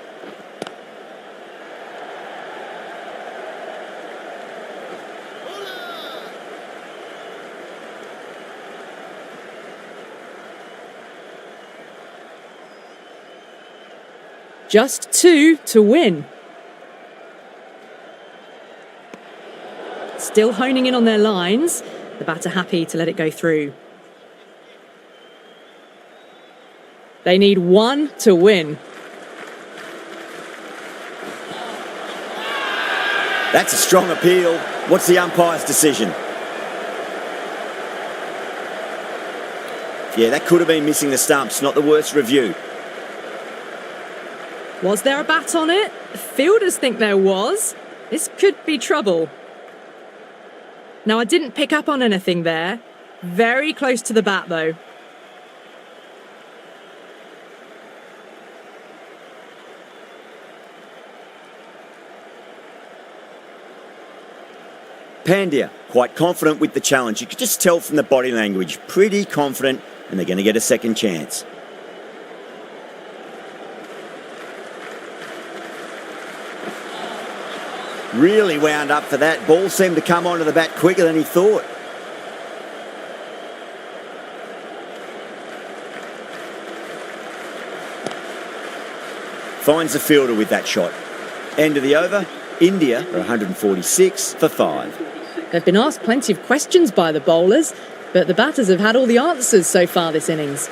[SPEAKER 2] Just 2 to win. Still honing in on their lines. The batter happy to let it go through. They need 1 to win.
[SPEAKER 1] That's a strong appeal. What's the umpire's decision? Yeah, that could have been missing the stumps. Not the worst review.
[SPEAKER 2] Was there a bat on it? The fielders think there was. This could be trouble. Now, I didn't pick up on anything there. Very close to the bat, though.
[SPEAKER 1] Pandya, quite confident with the challenge. You could just tell from the body language. Pretty confident, and they're going to get a second chance. Really wound up for that. Ball seemed to come onto the bat quicker than he thought. Finds the fielder with that shot. End of the over. India are 146 for 5.
[SPEAKER 2] They've been asked plenty of questions by the bowlers, but the batters have had all the answers so far this innings.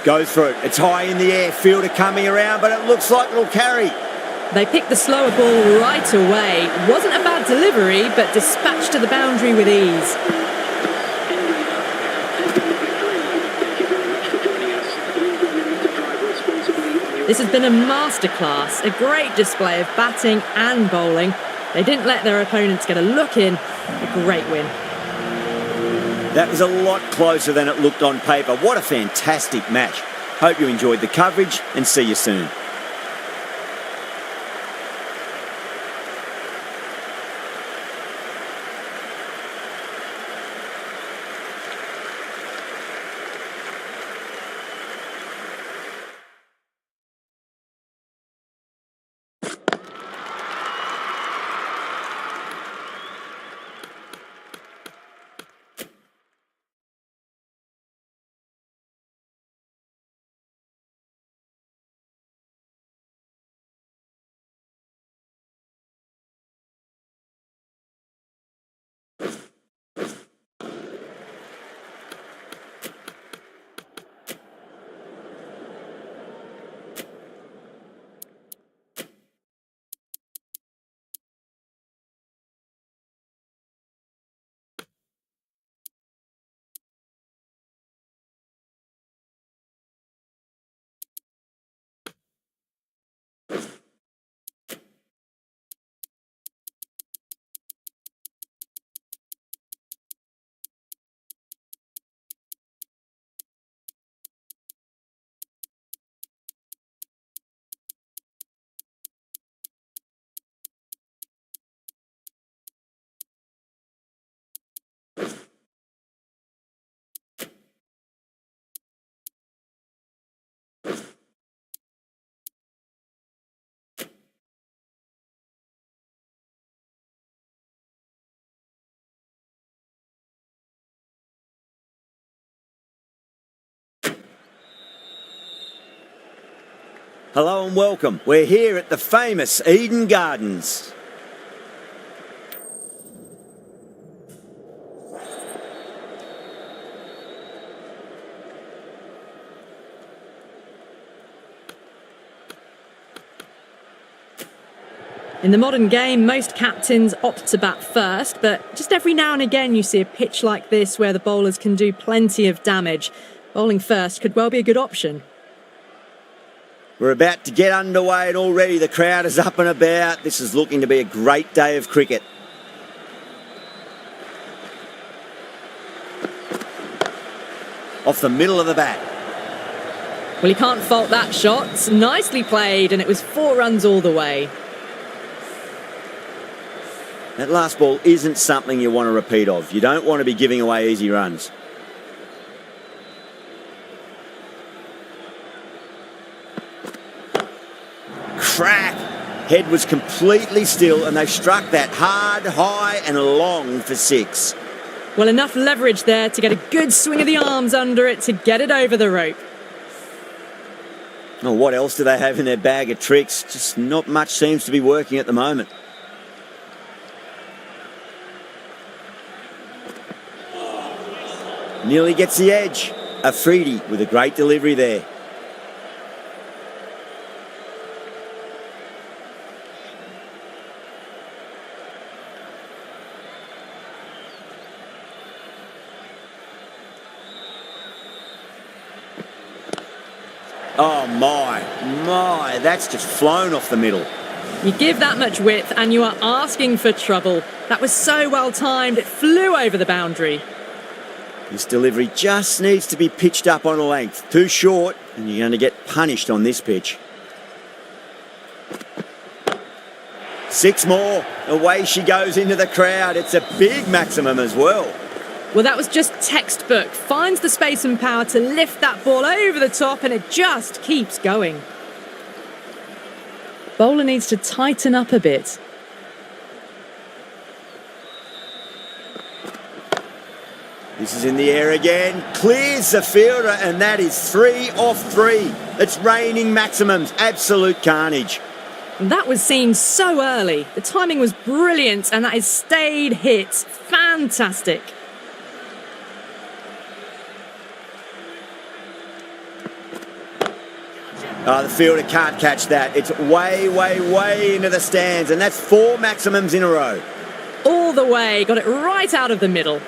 [SPEAKER 1] Go through. It's high in the air. Fielder coming around, but it looks like it'll carry.
[SPEAKER 2] They picked the slower ball right away. Wasn't a bad delivery, but dispatched to the boundary with ease. This has been a masterclass, a great display of batting and bowling. They didn't let their opponents get a look in. A great win.
[SPEAKER 1] That was a lot closer than it looked on paper. What a fantastic match. Hope you enjoyed the coverage and see you soon. Hello and welcome. We're here at the famous Eden Gardens.
[SPEAKER 2] In the modern game, most captains opt to bat first, but just every now and again you see a pitch like this where the bowlers can do plenty of damage. Bowling first could well be a good option.
[SPEAKER 1] We're about to get underway and already the crowd is up and about. This is looking to be a great day of cricket. Off the middle of the bat.
[SPEAKER 2] Well, you can't fault that shot. It's nicely played, and it was 4 runs all the way.
[SPEAKER 1] That last ball isn't something you want to repeat of. You don't want to be giving away easy runs. Crack! Head was completely still and they struck that hard, high and long for 6.
[SPEAKER 2] Well, enough leverage there to get a good swing of the arms under it to get it over the rope.
[SPEAKER 1] Oh, what else do they have in their bag of tricks? Just not much seems to be working at the moment. Nearly gets the edge. Afridi with a great delivery there. Oh my, that's just flown off the middle.
[SPEAKER 2] You give that much width and you are asking for trouble. That was so well timed, it flew over the boundary.
[SPEAKER 1] This delivery just needs to be pitched up on a length. Too short, and you're going to get punished on this pitch. 6 more. Away she goes into the crowd. It's a big maximum as well.
[SPEAKER 2] Well, that was just textbook. Finds the space and power to lift that ball over the top, and it just keeps going. Bowler needs to tighten up a bit.
[SPEAKER 1] This is in the air again, clears the fielder, and that is 3 off 3. It's raining maximums, absolute carnage.
[SPEAKER 2] That was seen so early. The timing was brilliant, and that is stayed hits. Fantastic.
[SPEAKER 1] Oh, the fielder can't catch that. It's way into the stands, and that's 4 maximums in a row.
[SPEAKER 2] All the way, got it right out of the middle.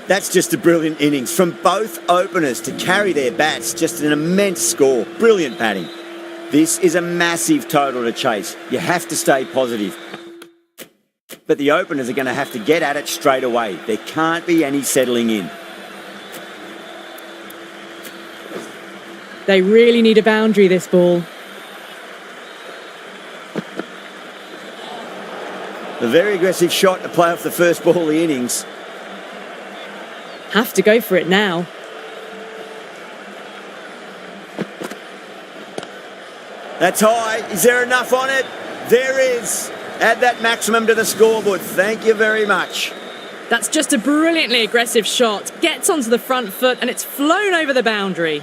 [SPEAKER 1] That's just a brilliant innings from both openers to carry their bats. Just an immense score. Brilliant batting. This is a massive total to chase. You have to stay positive. But the openers are going to have to get at it straight away. There can't be any settling in.
[SPEAKER 2] They really need a boundary, this ball.
[SPEAKER 1] A very aggressive shot to play off the first ball of the innings.
[SPEAKER 2] Have to go for it now.
[SPEAKER 1] That's high. Is there enough on it? There is. Add that maximum to the scoreboard. Thank you very much.
[SPEAKER 2] That's just a brilliantly aggressive shot. Gets onto the front foot and it's flown over the boundary.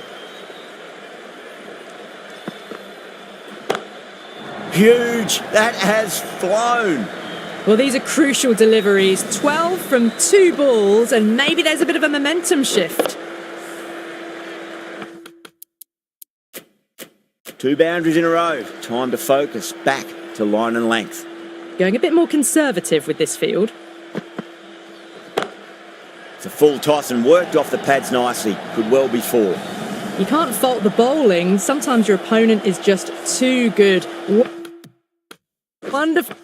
[SPEAKER 1] Huge. That has flown.
[SPEAKER 2] Well, these are crucial deliveries. 12 from 2 balls, and maybe there's a bit of a momentum shift.
[SPEAKER 1] 2 boundaries in a row. Time to focus back to line and length.
[SPEAKER 2] Going a bit more conservative with this field.
[SPEAKER 1] It's a full toss and worked off the pads nicely. Could well be 4.
[SPEAKER 2] You can't fault the bowling. Sometimes your opponent is just too good. Wonderful.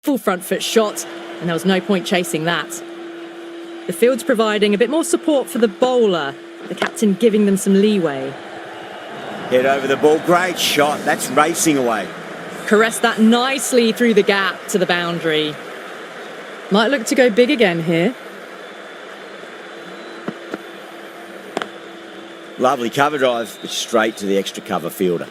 [SPEAKER 2] Full front foot shot, and there was no point chasing that. The field's providing a bit more support for the bowler, the captain giving them some leeway.
[SPEAKER 1] Head over the ball, great shot. That's racing away.
[SPEAKER 2] Caressed that nicely through the gap to the boundary. Might look to go big again here.
[SPEAKER 1] Lovely cover drive, straight to the extra cover fielder.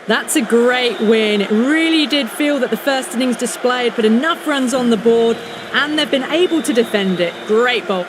[SPEAKER 2] That's a great win. It really did feel that the first innings display had put enough runs on the board and they've been able to defend it. Great bowl.